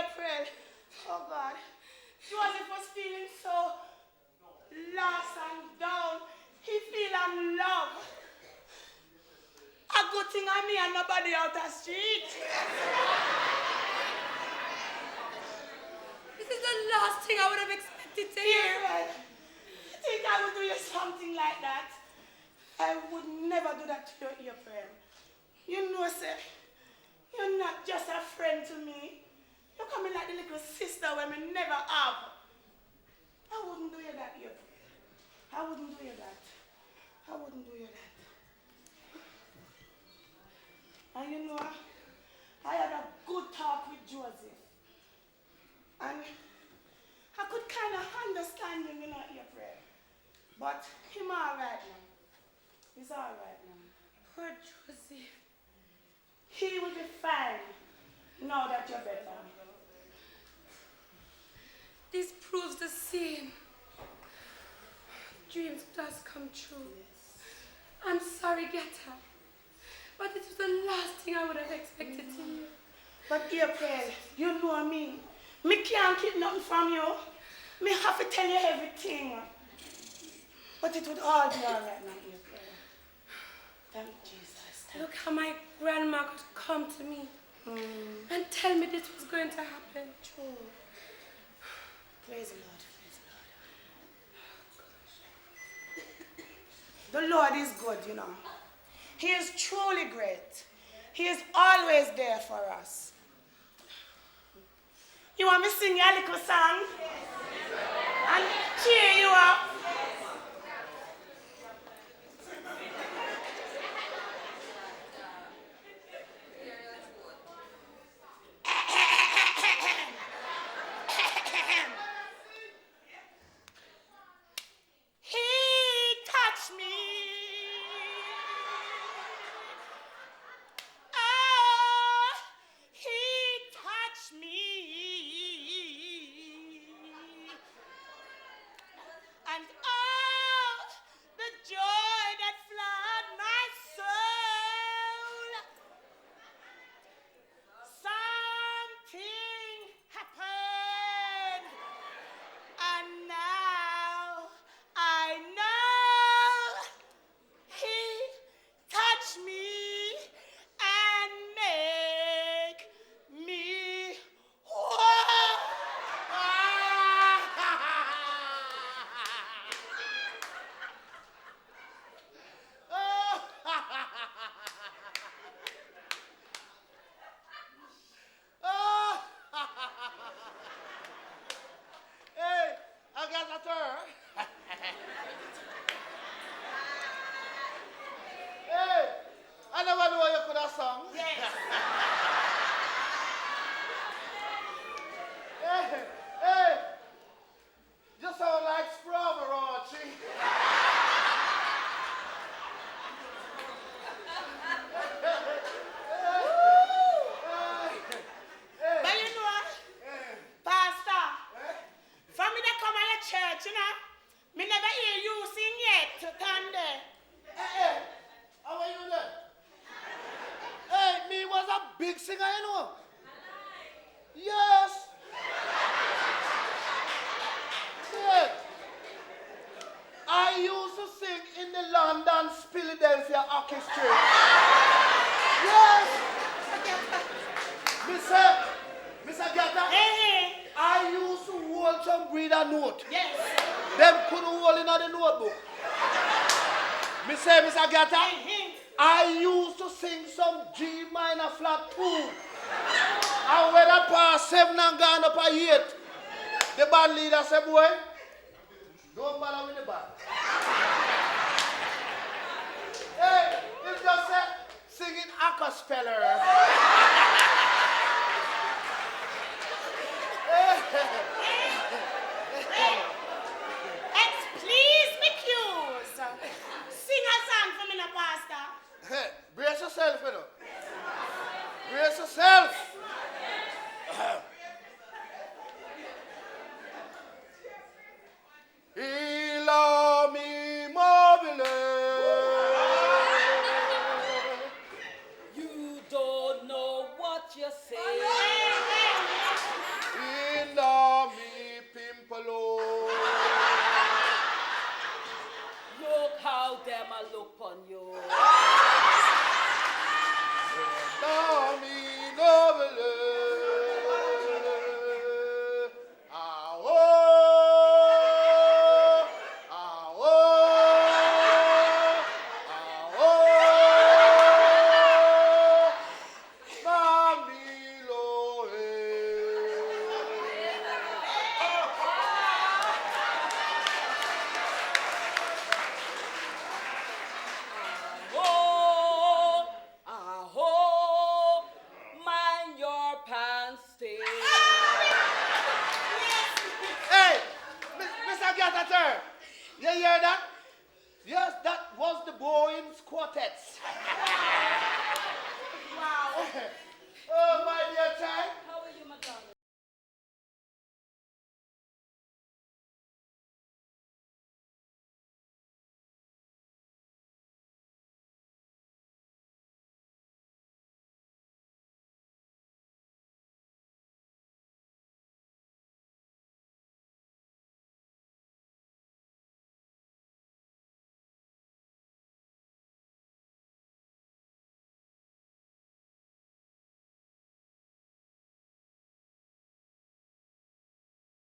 April. Oh God. Joseph was feeling so lost and down. He feel unloved. A good thing on me and nobody out the street. This is the last thing I would have expected to hear. April, you think I would do you something like that? I would never do that to you, April. You know, sir, you're not just a friend to me. You're coming like the little sister when we never have. I wouldn't do you that, April. I wouldn't do you that. I wouldn't do you that. And you know, I had a good talk with Joseph. And I could kind of understand him, you know, April. But him all right now. He's all right now. Poor Joseph. He will be fine now that you're better. This proves the same. Dreams does come true. Yes. I'm sorry, Geta. But it was the last thing I would have expected to hear. But April, you know me. Me can't keep nothing from you. Me have to tell you everything. But it would all be all right now, April. Thank Jesus. Thank Look how my grandma could come to me and tell me this was going to happen. True. Praise the Lord. Praise the Lord. The Lord is good, you know. He is truly great. He is always there for us. You want me to sing you a little song? And cheer you up? I used to sing some G minor flat 2. And when I passed 7 and gone up a 8, the band leader said, boy, don't bother with the band. Hey, it's just singing a cappella. Hey, brace yourself, you know. Brace yourself. Hila mi mobile. You don't know what you're saying. You hear that? Yes, that was the Boeing's quartets. Wow.